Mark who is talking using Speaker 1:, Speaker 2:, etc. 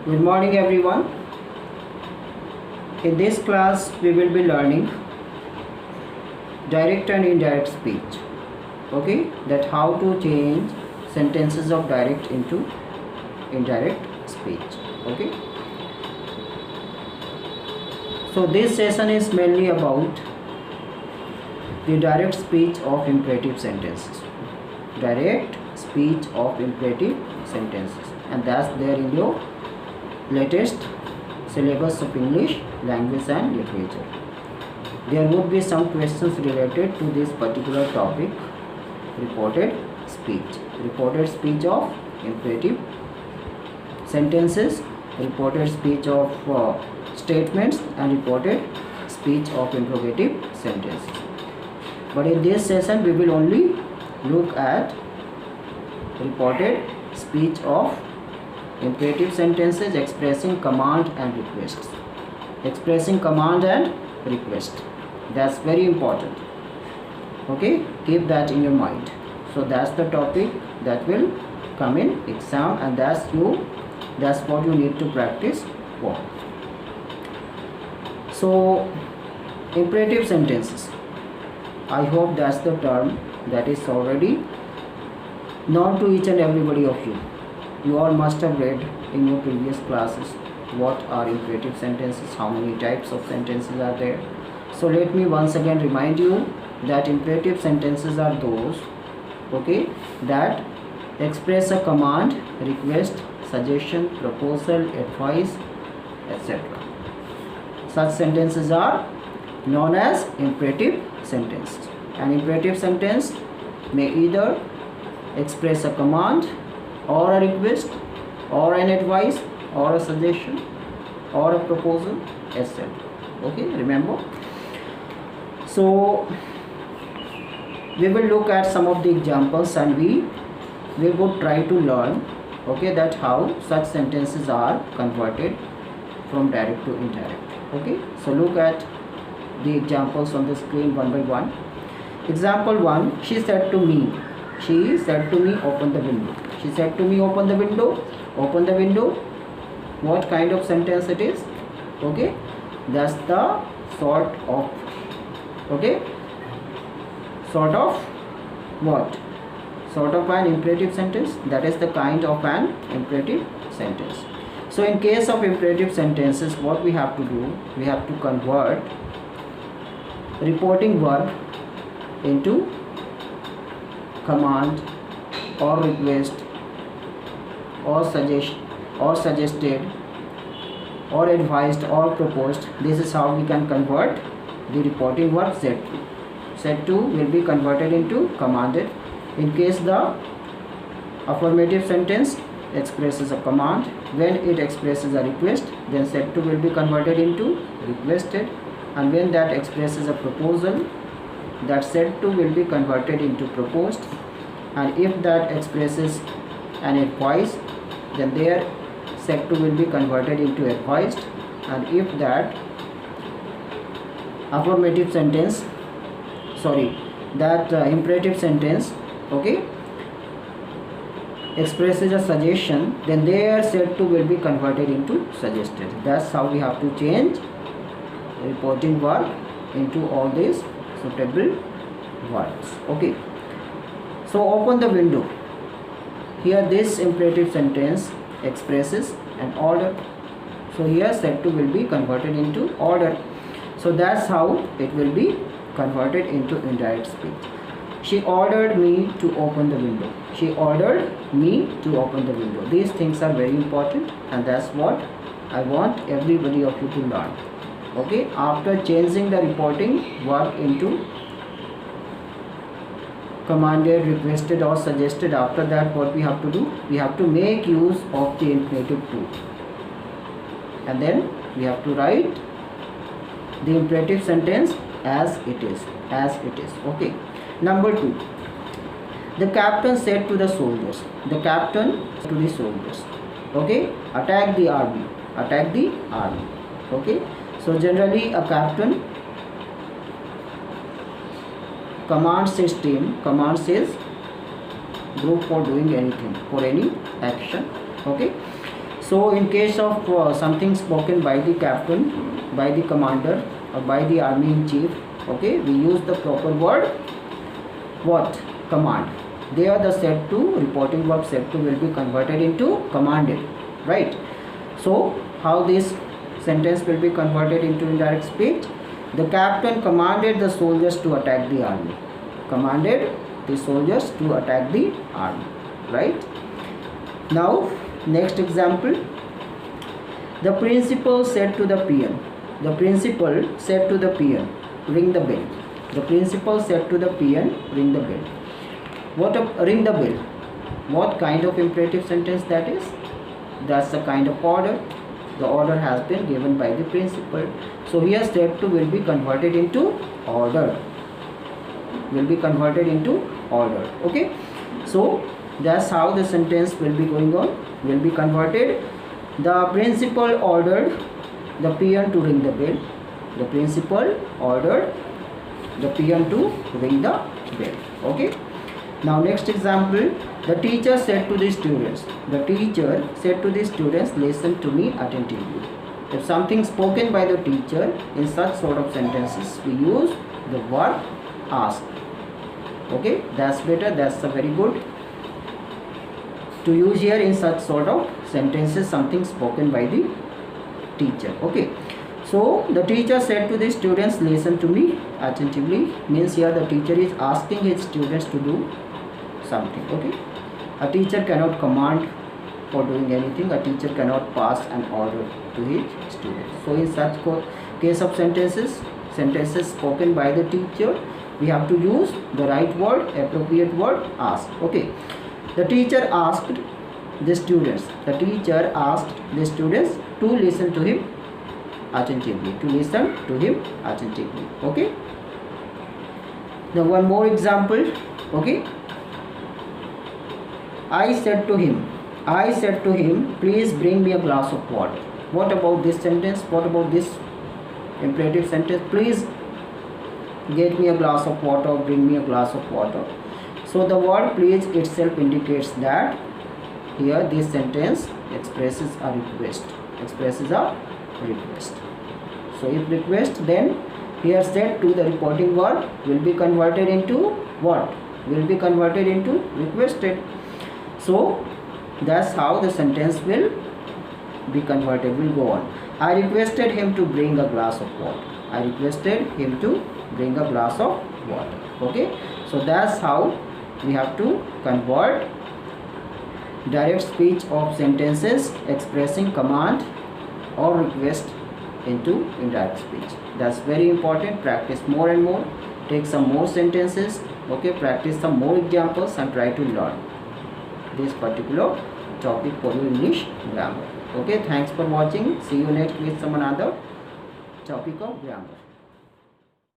Speaker 1: Good morning everyone. In this class we will be learning direct and indirect speech. Okay, that how to change sentences of direct into indirect speech. Okay, so this session is mainly about the direct speech of imperative sentences. Direct speech of imperative sentences, and that's there in your latest syllabus of English language and literature. There would be some questions related to this particular topic. Reported speech of imperative sentences, reported speech of statements, and reported speech of interrogative sentences. But in this session we will only look at reported speech of imperative sentences expressing command and requests. Expressing command and request, that's very important. Okay, keep that in your mind. So that's the topic that will come in exam, and that's what you need to practice for. So imperative sentences, I hope that's the term that is already known to each and everybody of you. You all must have read in your previous classes what are imperative sentences, how many types of sentences are there. So let me once again remind you that imperative sentences are those, okay, that express a command, request, suggestion, proposal, advice, etc. Such sentences are known as imperative sentences. An imperative sentence may either express a command or a request or an advice or a suggestion or a proposal, etc. Okay, remember. So we will look at some of the examples, and we would try to learn, okay, that how such sentences are converted from direct to indirect. Okay, so look at the examples on the screen one by one. Example 1, she said to me, open the window. She said to me, open the window. Open the window. What kind of sentence it is? Okay, that's the sort of what? Sort of an imperative sentence. That is the kind of an imperative sentence. So in case of imperative sentences, what we have to do? We have to convert reporting verb into command or request or suggested or advised or proposed. This is how we can convert the reporting verb said to. Said to will be converted into commanded. In case the affirmative sentence expresses a command, when it expresses a request, then said to will be converted into requested, and when that expresses a proposal, that said to will be converted into proposed, and if that expresses an advice, then there said to will be converted into advised, and if that affirmative sentence, imperative sentence, okay, expresses a suggestion, then there said to will be converted into suggested. That's how we have to change reporting verb into all these suitable verbs. Okay, so open the window. Here this imperative sentence expresses an order, so here said to will be converted into order. So that's how it will be converted into indirect speech. She ordered me to open the window. She ordered me to open the window. These things are very important, and that's what I want everybody of you to learn. Okay, after changing the reporting verb into commanded, requested or suggested, after that what we have to do? We have to make use of the infinitive to, and then we have to write the imperative sentence as it is. Okay. Number 2, the captain said to the soldiers. The captain to the soldiers, okay, attack the army. Okay, so generally a captain commands his team, commands his group for doing anything, for any action. Okay, So in case of something spoken by the captain, by the commander, or by the army in chief, okay, we use the proper word what? Command. There the said to, reporting verb said to will be converted into commanded, right? So how this sentence will be converted into indirect speech? The captain commanded the soldiers to attack the army. Commanded the soldiers to attack the army, right? Now next example, the principal said to the peon. The principal said to the peon, ring the bell. The principal said to the peon, ring the bell. What a ring the bell? What kind of imperative sentence that is? That's the kind of order. The order has been given by the principal. So here said to will be converted into order. Will be converted into order. Okay. So that's how the sentence will be going on. Will be converted. The principal ordered the peon to ring the bell. The principal ordered the peon to ring the bell. Okay. Now next example, the teacher said to the students. The teacher said to the students, listen to me attentively. If something spoken by the teacher in such sort of sentences, we use the verb ask. Okay, that's better. That's a very good to use here in such sort of sentences, something spoken by the teacher. Okay. So the teacher said to the students, listen to me attentively, means here the teacher is asking his students to do something. Okay. A teacher cannot command for doing anything. A teacher cannot pass an order to his students. So in such case of sentences spoken by the teacher, we have to use the right word, appropriate word, ask. Okay. The teacher asked the students. The teacher asked the students to listen to him attentively. To listen to him attentively. Okay. Now one more example. Okay. I said to him, please bring me a glass of water. What about this sentence? What about this imperative sentence? Please get me a glass of water, bring me a glass of water. So the word please itself indicates that here this sentence expresses a request. So if request, then here said to the reporting verb will be converted into what? Will be converted into requested. So that's how the sentence will be converted, will go on. I requested him to bring a glass of water. I requested him to bring a glass of water. Okay. So that's how we have to convert direct speech of sentences expressing command or request into indirect speech. That's very important. Practice more and more. Take some more sentences. Okay. Practice some more examples and try to learn this particular topic for your English grammar. Okay, thanks for watching. See you next with some another topic of grammar.